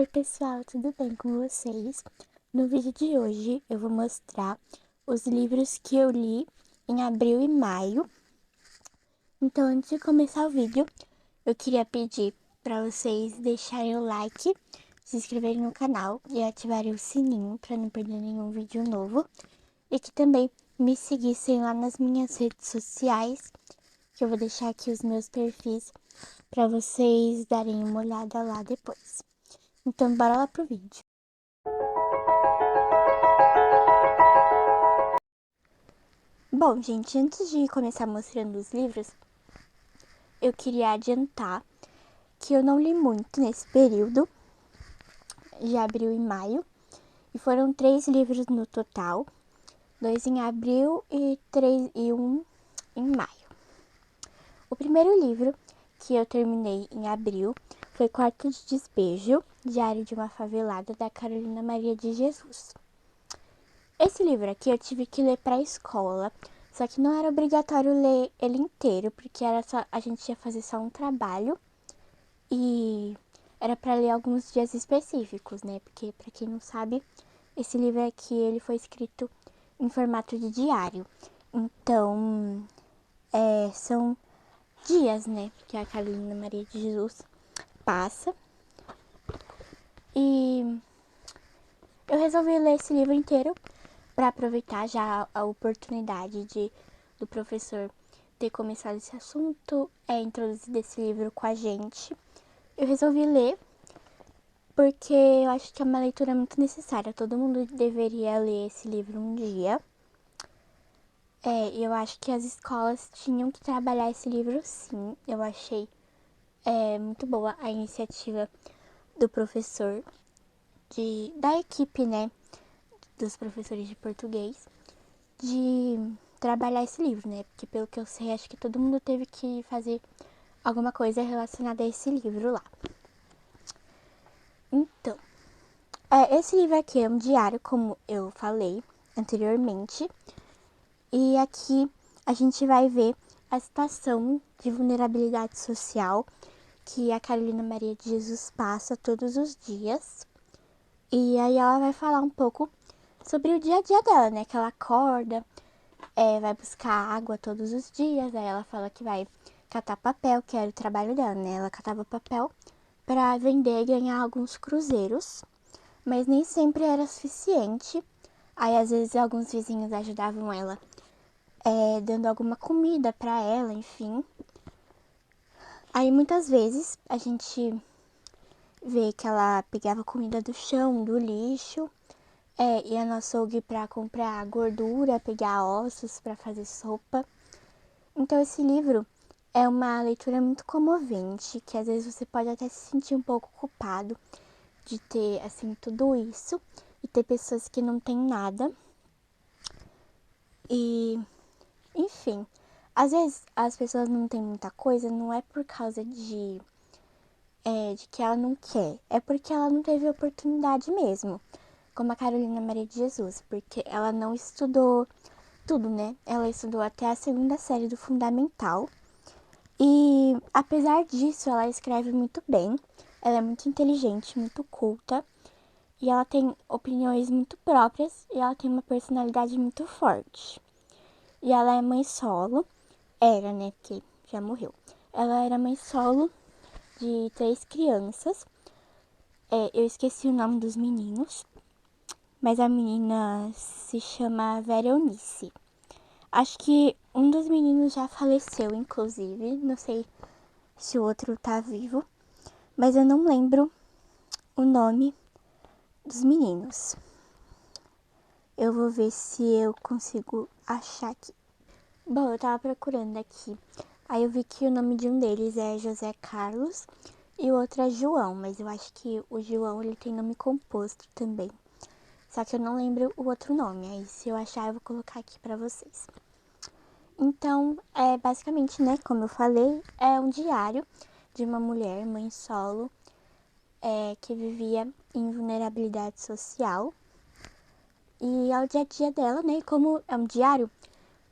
Oi pessoal, tudo bem com vocês? No vídeo de hoje eu vou mostrar os livros que eu li em abril e maio. Então, antes de começar o vídeo, eu queria pedir para vocês deixarem o like, se inscreverem no canal e ativarem o sininho para não perder nenhum vídeo novo. E que também me seguissem lá nas minhas redes sociais, que eu vou deixar aqui os meus perfis para vocês darem uma olhada lá depois. Então, bora lá pro vídeo. Bom, gente, antes de começar mostrando os livros, eu queria adiantar que eu não li muito nesse período, de abril e maio, e foram 3 livros no total, 2 em abril e um em maio. O primeiro livro que eu terminei em abril foi Quarto de Despejo, Diário de uma Favelada, da Carolina Maria de Jesus. Esse livro aqui eu tive que ler para a escola, só que não era obrigatório ler ele inteiro, porque era só, a gente ia fazer só um trabalho e era para ler alguns dias específicos, né? Porque, para quem não sabe, esse livro aqui ele foi escrito em formato de diário. Então, são dias, né, que a Carolina Maria de Jesus passa. E eu resolvi ler esse livro inteiro para aproveitar já a oportunidade do professor ter começado esse assunto, introduzido esse livro com a gente. Eu resolvi ler porque eu acho que é uma leitura muito necessária. Todo mundo deveria ler esse livro um dia. Eu acho que as escolas tinham que trabalhar esse livro sim. Eu achei muito boa a iniciativa do professor, da equipe, né, dos professores de português, de trabalhar esse livro, né? Porque pelo que eu sei, acho que todo mundo teve que fazer alguma coisa relacionada a esse livro lá. Então, esse livro aqui é um diário, como eu falei anteriormente. E aqui a gente vai ver a situação de vulnerabilidade social que a Carolina Maria de Jesus passa todos os dias. E aí ela vai falar um pouco sobre o dia a dia dela, né? Que ela acorda, vai buscar água todos os dias. Aí ela fala que vai catar papel, que era o trabalho dela, né? Ela catava papel para vender e ganhar alguns cruzeiros, mas nem sempre era suficiente. Aí às vezes alguns vizinhos ajudavam ela, dando alguma comida para ela, enfim. Aí muitas vezes a gente vê que ela pegava comida do chão, do lixo, ia no açougue para comprar gordura, pegar ossos para fazer sopa. Então esse livro é uma leitura muito comovente, que às vezes você pode até se sentir um pouco culpado de ter, assim, tudo isso e ter pessoas que não têm nada. E, enfim, às vezes as pessoas não têm muita coisa, não é por causa de que ela não quer, é porque ela não teve oportunidade mesmo, como a Carolina Maria de Jesus, porque ela não estudou tudo, né? Ela estudou até a 2ª série do fundamental. E apesar disso, ela escreve muito bem, ela é muito inteligente, muito culta, e ela tem opiniões muito próprias e ela tem uma personalidade muito forte. E ela é mãe solo, era, né, porque já morreu. Ela era mãe solo de 3 crianças. Eu esqueci o nome dos meninos, mas a menina se chama Veronice. Acho que um dos meninos já faleceu, inclusive, não sei se o outro tá vivo, mas eu não lembro o nome dos meninos. Eu vou ver se eu consigo achar aqui. Bom, eu tava procurando aqui. Aí eu vi que o nome de um deles é José Carlos e o outro é João, mas eu acho que o João ele tem nome composto também. Só que eu não lembro o outro nome. Aí se eu achar eu vou colocar aqui pra vocês. Então, basicamente, né, como eu falei, é um diário de uma mulher, mãe solo, que vivia em vulnerabilidade social. E é o dia a dia dela, né? E como é um diário,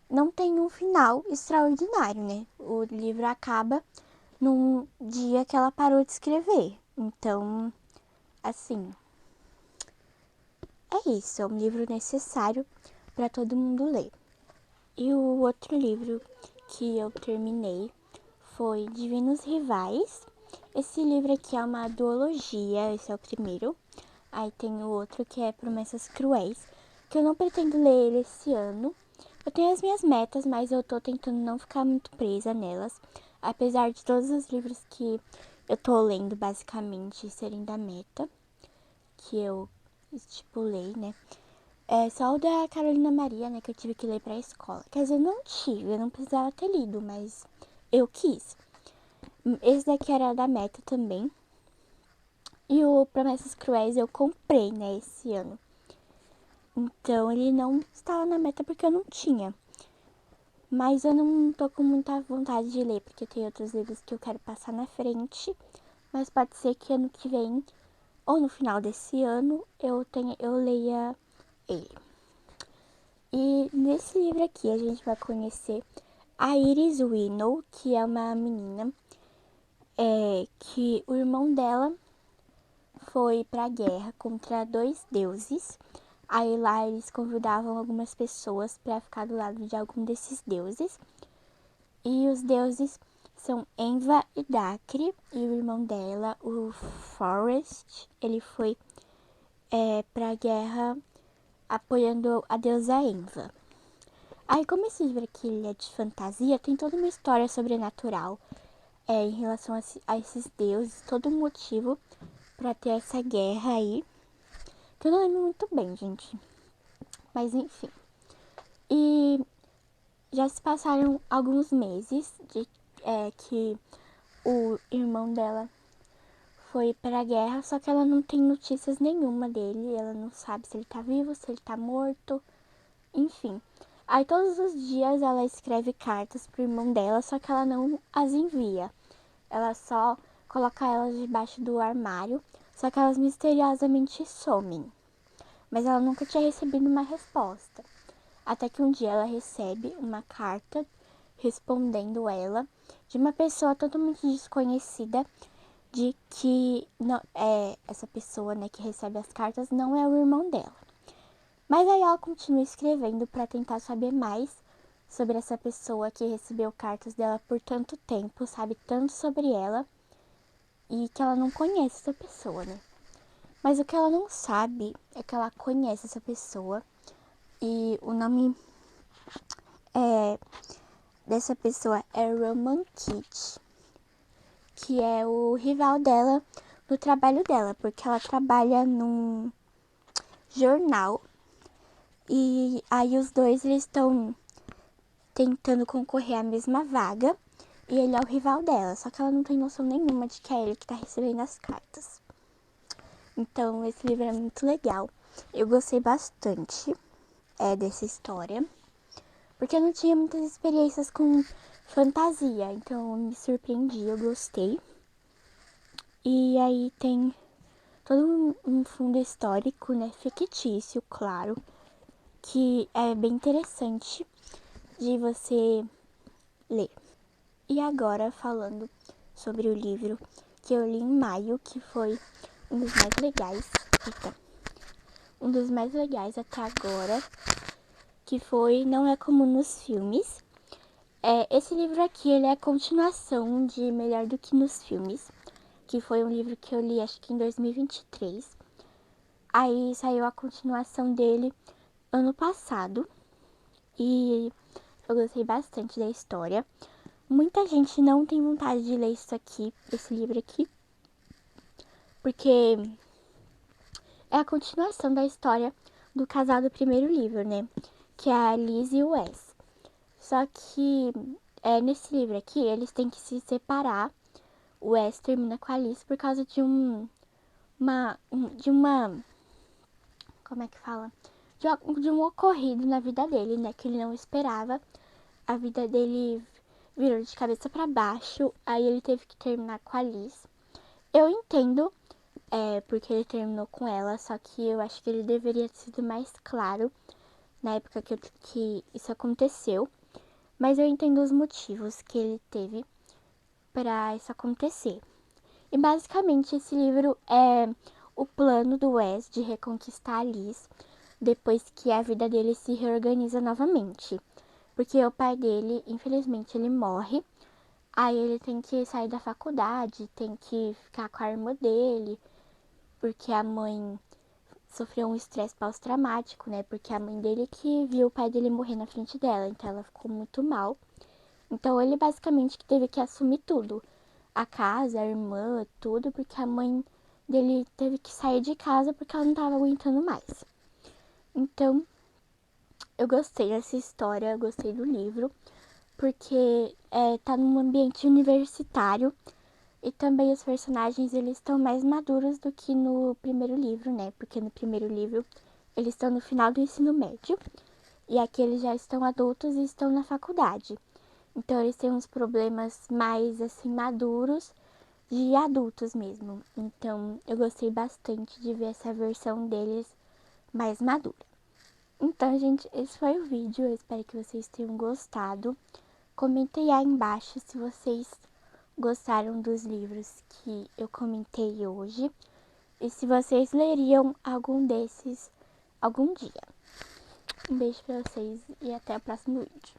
não tem um final extraordinário, né? O livro acaba num dia que ela parou de escrever. Então, assim, é isso, é um livro necessário para todo mundo ler. E o outro livro que eu terminei foi Divinos Rivais. Esse livro aqui é uma duologia, esse é o primeiro. Aí tem o outro que é Promessas Cruéis, que eu não pretendo ler ele esse ano. Eu tenho as minhas metas, mas eu tô tentando não ficar muito presa nelas. Apesar de todos os livros que eu tô lendo, basicamente, serem da meta, que eu estipulei, né? É só o da Carolina Maria, né, que eu tive que ler pra escola. Quer dizer, eu não tive, eu não precisava ter lido, mas eu quis. Esse daqui era da meta também. E o Promessas Cruéis eu comprei, né, esse ano. Então ele não estava na meta porque eu não tinha. Mas eu não tô com muita vontade de ler, porque tem outros livros que eu quero passar na frente. Mas pode ser que ano que vem, ou no final desse ano, eu leia ele. E nesse livro aqui a gente vai conhecer a Iris Winnow, que é uma menina que o irmão dela foi pra guerra contra 2 deuses. Aí lá eles convidavam algumas pessoas para ficar do lado de algum desses deuses. E os deuses são Enva e Dacre. E o irmão dela, o Forrest, ele foi pra guerra apoiando a deusa Enva. Aí, como esse livro aqui ele é de fantasia, tem toda uma história sobrenatural em relação a esses deuses, todo um motivo pra ter essa guerra aí. Que eu não lembro muito bem, gente. Mas enfim. E já se passaram alguns meses que o irmão dela foi pra guerra, só que ela não tem notícias nenhuma dele. Ela não sabe se ele tá vivo, se ele tá morto, enfim. Aí todos os dias ela escreve cartas pro irmão dela, só que ela não as envia. Ela só coloca elas debaixo do armário, só que elas misteriosamente somem. Mas ela nunca tinha recebido uma resposta. Até que um dia ela recebe uma carta respondendo ela de uma pessoa totalmente desconhecida, de que não, essa pessoa, né, que recebe as cartas não é o irmão dela. Mas aí ela continua escrevendo para tentar saber mais sobre essa pessoa que recebeu cartas dela por tanto tempo, sabe tanto sobre ela e que ela não conhece essa pessoa, né? Mas o que ela não sabe é que ela conhece essa pessoa e o nome dessa pessoa é Roman Keith, que é o rival dela no trabalho dela, porque ela trabalha num jornal e aí os dois eles estão tentando concorrer à mesma vaga e ele é o rival dela, só que ela não tem noção nenhuma de que é ele que tá recebendo as cartas. Então esse livro é muito legal, eu gostei bastante dessa história, porque eu não tinha muitas experiências com fantasia, então eu me surpreendi, eu gostei. E aí tem todo um fundo histórico, né, fictício, claro, que é bem interessante de você ler. E agora falando sobre o livro que eu li em maio, que foi um dos mais legais, um dos mais legais até agora, que foi Não É Como nos Filmes. Esse livro aqui, ele é a continuação de Melhor do que nos Filmes, que foi um livro que eu li acho que em 2023. Aí saiu a continuação dele ano passado e eu gostei bastante da história. Muita gente não tem vontade de ler isso aqui, esse livro aqui, porque é a continuação da história do casal do primeiro livro, né? Que é a Liz e o Wes. Só que nesse livro aqui eles têm que se separar. O Wes termina com a Liz por causa de uma como é que fala? De um ocorrido na vida dele, né? Que ele não esperava. A vida dele virou de cabeça para baixo. Aí ele teve que terminar com a Liz. Eu entendo porque ele terminou com ela, só que eu acho que ele deveria ter sido mais claro na época que isso aconteceu. Mas eu entendo os motivos que ele teve para isso acontecer. E basicamente esse livro é o plano do Wes de reconquistar a Liz depois que a vida dele se reorganiza novamente. Porque o pai dele, infelizmente, ele morre. Aí ele tem que sair da faculdade, tem que ficar com a irmã dele, porque a mãe sofreu um estresse pós-traumático, né? Porque a mãe dele que viu o pai dele morrer na frente dela, então ela ficou muito mal. Então ele basicamente que teve que assumir tudo. A casa, a irmã, tudo, porque a mãe dele teve que sair de casa porque ela não tava aguentando mais. Então, eu gostei dessa história, eu gostei do livro, porque tá num ambiente universitário e também os personagens eles estão mais maduros do que no primeiro livro, né? Porque no primeiro livro eles estão no final do ensino médio e aqui eles já estão adultos e estão na faculdade. Então eles têm uns problemas mais assim maduros de adultos mesmo. Então eu gostei bastante de ver essa versão deles mais madura. Então, gente, esse foi o vídeo. Eu espero que vocês tenham gostado. Comentem aí embaixo se vocês gostaram dos livros que eu comentei hoje. E se vocês leriam algum desses algum dia. Um beijo pra vocês e até o próximo vídeo.